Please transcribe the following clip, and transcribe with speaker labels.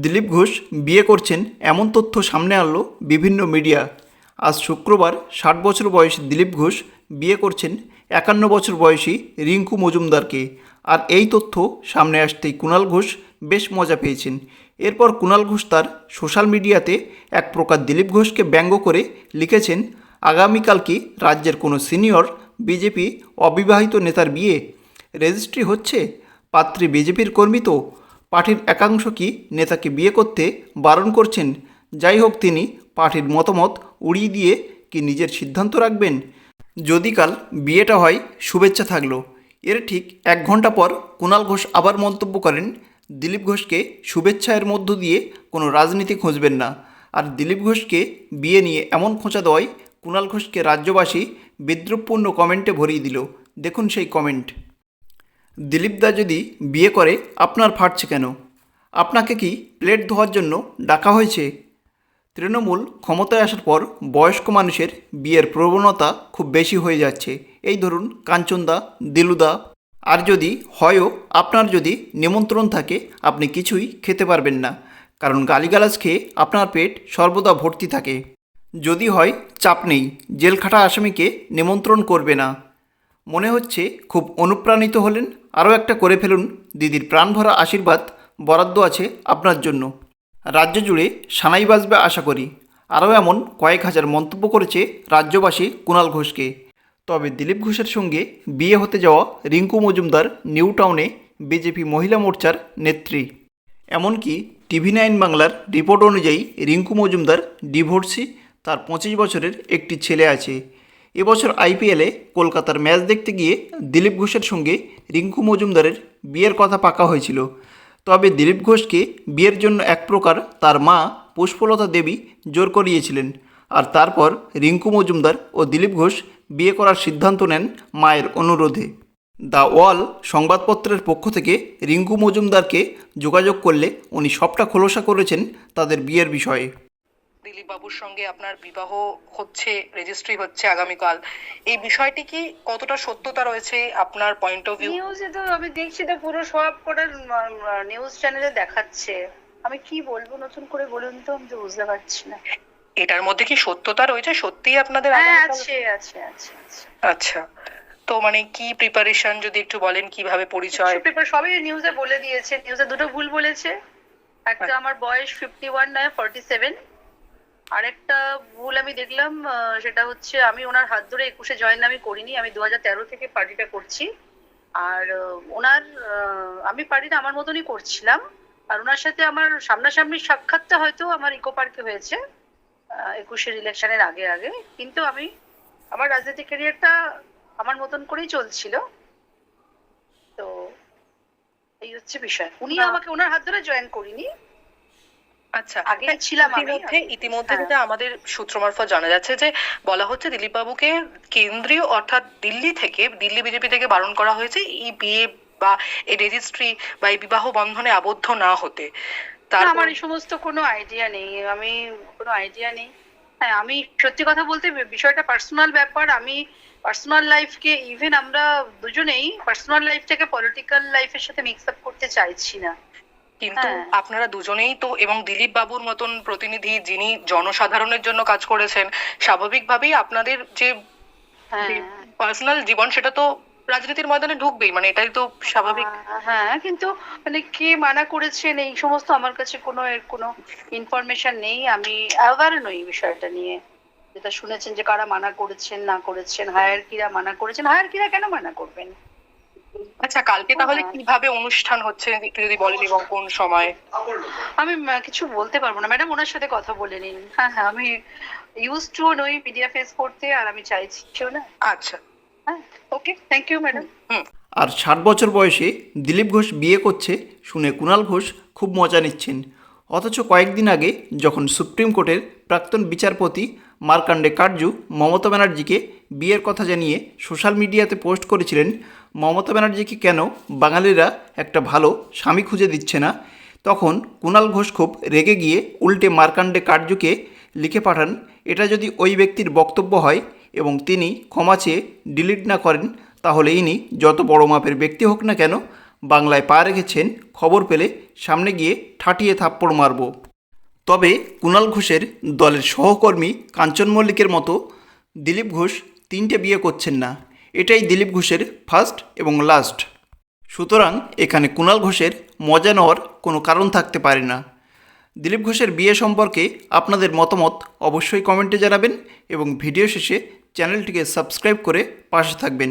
Speaker 1: দিলীপ ঘোষ বিয়ে করছেন এমন তথ্য সামনে আনলো বিভিন্ন মিডিয়া। আজ শুক্রবার ৬০ বছর বয়সী দিলীপ ঘোষ বিয়ে করছেন ৫১ বছর বয়সী রিঙ্কু মজুমদারকে। আর এই তথ্য সামনে আসতেই কুণাল ঘোষ বেশ মজা পেয়েছেন। এরপর কুণাল ঘোষ তার সোশ্যাল মিডিয়াতে এক প্রকার দিলীপ ঘোষকে ব্যঙ্গ করে লিখেছেন, আগামীকালকে রাজ্যের কোনো সিনিয়র বিজেপি অবিবাহিত নেতার বিয়ে, রেজিস্ট্রি হচ্ছে, পাত্রী বিজেপির কর্মী তো, পার্টির একাংশ কি নেতাকে বিয়ে করতে বারণ করছেন? যাই হোক, তিনি পার্টির মতামত উড়িয়ে দিয়ে কি নিজের সিদ্ধান্ত রাখবেন? যদি কাল বিয়েটা হয়, শুভেচ্ছা থাকলো। এর ঠিক ১ ঘন্টা পর কুণাল ঘোষ আবার মন্তব্য করেন, দিলীপ ঘোষকে শুভেচ্ছার মধ্য দিয়ে কোনো রাজনীতি খুঁজবেন না। আর দিলীপ ঘোষকে বিয়ে নিয়ে এমন খোঁচা দেওয়ায় কুণাল ঘোষকে রাজ্যবাসী বিদ্রুপপূর্ণ কমেন্টে ভরিয়ে দিল। দেখুন সেই কমেন্ট। দিলীপদা যদি বিয়ে করে আপনার ফাটছে কেন? আপনাকে কি প্লেট ধোয়ার জন্য ডাকা হয়েছে? তৃণমূল ক্ষমতায় আসার পর বয়স্ক মানুষের বিয়ের প্রবণতা খুব বেশি হয়ে যাচ্ছে। এই ধরুন কাঞ্চনদা, দিলুদা। আর যদি হয়ও, আপনার যদি নিমন্ত্রণ থাকে, আপনি কিছুই খেতে পারবেন না, কারণ গালিগালাজ খেয়ে আপনার পেট সর্বদা ভর্তি থাকে। যদি হয়, চাপ নেই, জেলখাটা আসামিকে নিমন্ত্রণ করবে না। মনে হচ্ছে খুব অনুপ্রাণিত হলেন, আরও একটা করে ফেলুন। দিদির প্রাণভরা আশীর্বাদ বরাদ্দ আছে আপনার জন্য। রাজ্য জুড়ে সানাই বাজবে আশা করি। আরও এমন কয়েক হাজার মন্তব্য করেছে রাজ্যবাসী কুণাল ঘোষকে। তবে দিলীপ ঘোষের সঙ্গে বিয়ে হতে যাওয়া রিঙ্কু মজুমদার নিউ টাউনে বিজেপি মহিলা মোর্চার নেত্রী। এমনকি TV9 বাংলার রিপোর্ট অনুযায়ী রিঙ্কু মজুমদার ডিভোর্সি, তার 25 বছরের একটি ছেলে আছে। এবছর IPL-এ কলকাতার ম্যাচ দেখতে গিয়ে দিলীপ ঘোষের সঙ্গে রিঙ্কু মজুমদারের বিয়ের কথা পাকা হয়েছিল। তবে দিলীপ ঘোষকে বিয়ের জন্য এক প্রকার তার মা পুষ্পলতা দেবী জোর করিয়েছিলেন। আর তারপর রিঙ্কু মজুমদার ও দিলীপ ঘোষ বিয়ে করার সিদ্ধান্ত নেন মায়ের অনুরোধে। দ্য ওয়াল সংবাদপত্রের পক্ষ থেকে রিঙ্কু মজুমদারকে যোগাযোগ করলে উনি সবটা খোলসা করেছেন তাদের বিয়ের বিষয়ে।
Speaker 2: দিলীপ বাবুর সঙ্গে আপনার বিবাহ হচ্ছে, রেজিস্ট্রি হচ্ছে আগামীকাল, এই বিষয়টি কি কতটা সত্যতা রয়েছে আপনার পয়েন্ট অফ ভিউ?
Speaker 3: নিউজে তো আমি দেখছি তো পুরো সব কটা নিউজ চ্যানেলে দেখাচ্ছে। আমি কি বলবো নতুন করে বলুন তো, আমি তো বুঝতে পারছি না।
Speaker 2: এটার মধ্যে কি সত্যতা রয়েছে? সত্যিই আপনাদের
Speaker 3: হ্যাঁ,
Speaker 2: আগামীকাল?
Speaker 3: আছে আছে আছে আছে।
Speaker 2: আচ্ছা, তো মানে কি প্রিপারেশন যদি একটু বলেন, কিভাবে পরিচয়?
Speaker 3: পেপার সবই নিউজে বলে দিয়েছে। নিউজে দুটো ভুল বলেছে। একটা আমার বয়স 51 নয় 47। আরেকটা ভুল আমি দেখলাম, সেটা হচ্ছে আমি ওনার হাত ধরে 21-এ জয়েন আমি করিনি। আমি 2013 থেকে পার্টিটা করছি। আর ওনার আমি পার্টিটা আমার মতনই করছিলাম। আর ওনার সাথে আমার সামনাসামনি সাক্ষাৎটা হয়তো আমার ইকো পার্কে হয়েছে 21-এর ইলেকশনের আগে আগে। কিন্তু আমি আমার রাজনৈতিক ক্যারিয়ারটা আমার মতন করেই চলছিল। তো এই হচ্ছে বিষয়। উনি আমাকে ওনার হাত ধরে জয়েন করিনি।
Speaker 2: আচ্ছা,
Speaker 3: আগে ছিলাম আমি।
Speaker 2: ইতিমধ্যে
Speaker 3: হ্যাঁ।
Speaker 2: যেটা আমাদের সূত্র মারফত জানা যাচ্ছে যে বলা হচ্ছে দিলীপ বাবুকে কেন্দ্রীয় অর্থাৎ দিল্লি থেকে, দিল্লি বিজেপি থেকে বারণ করা হয়েছে এই বিয়ে বা এই রেজিস্ট্রি বা এই বিবাহ বন্ধনে আবদ্ধ না হতে।
Speaker 3: না, আমার এই সমস্ত কোনো আইডিয়া নেই। আমি কোনো আইডিয়া নেই। হ্যাঁ, আমি সত্যি কথা বলতে বিষয়টা পার্সোনাল ব্যাপার। আমি পার্সোনাল লাইফকে, ইভেন আমরা দুজনেই পার্সোনাল লাইফটাকে পলিটিক্যাল লাইফের সাথে মিক্স আপ করতে চাইছি না।
Speaker 2: কিন্তু
Speaker 3: হ্যাঁ।
Speaker 2: আপনারা দুজনেই তো, এবং দিলীপ বাবুর মতন প্রতিনিধি যিনি জনসাধারণের জন্য কাজ করেছেন, স্বাভাবিকভাবেই আপনাদের যে
Speaker 3: হ্যাঁ
Speaker 2: পার্সোনাল জীবন সেটা তো রাজনীতির ময়দানে ঢুকবেই, মানে এটাই তো স্বাভাবিক।
Speaker 3: হ্যাঁ, কিন্তু মানে কে মানা করেছেন এই সমস্ত আমার কাছে কোনো ইনফরমেশন নেই। আমি অ্যাওয়ার নই বিষয়টা নিয়ে। যেটা শুনেছেন যে কারা মানা করেছেন না করেছেন, হায়ারকিরা মানা করেছেন। হায়ারকিরা কেন মানা করবেন?
Speaker 2: আচ্ছা, কালকে তাহলে কিভাবে অনুষ্ঠান হচ্ছে একটু যদি বলেন এবং কোন সময়?
Speaker 3: আমি কিছু বলতে পারবো না ম্যাডাম, ওনার সাথে কথা বলে নিন। হ্যাঁ হ্যাঁ, আমি ইউজ টু নই মিডিয়া ফেস করতে, আর আমি চাইছিও না।
Speaker 2: আচ্ছা,
Speaker 3: হ্যাঁ, ওকে, থ্যাংক ইউ ম্যাডাম।
Speaker 1: আর ৬০ বছর বয়সে দিলীপ ঘোষ বিয়ে করছে শুনে কুণাল ঘোষ খুব মজা নিচ্ছেন। অথচ কয়েকদিন আগে যখন সুপ্রিম কোর্টের প্রাক্তন বিচারপতি মার্কাণ্ডে কাটজু মমতা ব্যানার্জিকে বিয়ের কথা জানিয়ে সোশ্যাল মিডিয়াতে পোস্ট করেছিলেন, মমতা ব্যানার্জিকে কেন বাঙালিরা একটা ভালো স্বামী খুঁজে দিচ্ছে না, তখন কুণাল ঘোষ খুব রেগে গিয়ে উল্টে মার্কাণ্ডে কাটজুকে লিখে পাঠান, এটা যদি ওই ব্যক্তির বক্তব্য হয় এবং তিনি ক্ষমা চেয়ে ডিলিট না করেন, তাহলে ইনি যত বড় মাপের ব্যক্তি হোক না কেন বাংলায় পা রেখেছেন, খবর পেলে সামনে গিয়ে ঠাটিয়ে থাপ্পড় মারব। তবে কুণাল ঘোষের দলের সহকর্মী কাঞ্চন মল্লিকের মতো দিলীপ ঘোষ 3টে বিয়ে করছেন না। এটাই দিলীপ ঘোষের ফার্স্ট এবং লাস্ট। সুতরাং এখানে কুণাল ঘোষের মজা নেওয়ার কোনো কারণ থাকতে পারে না। দিলীপ ঘোষের বিয়ে সম্পর্কে আপনাদের মতামত অবশ্যই কমেন্টে জানাবেন এবং ভিডিও শেষে চ্যানেলটিকে সাবস্ক্রাইব করে পাশে থাকবেন।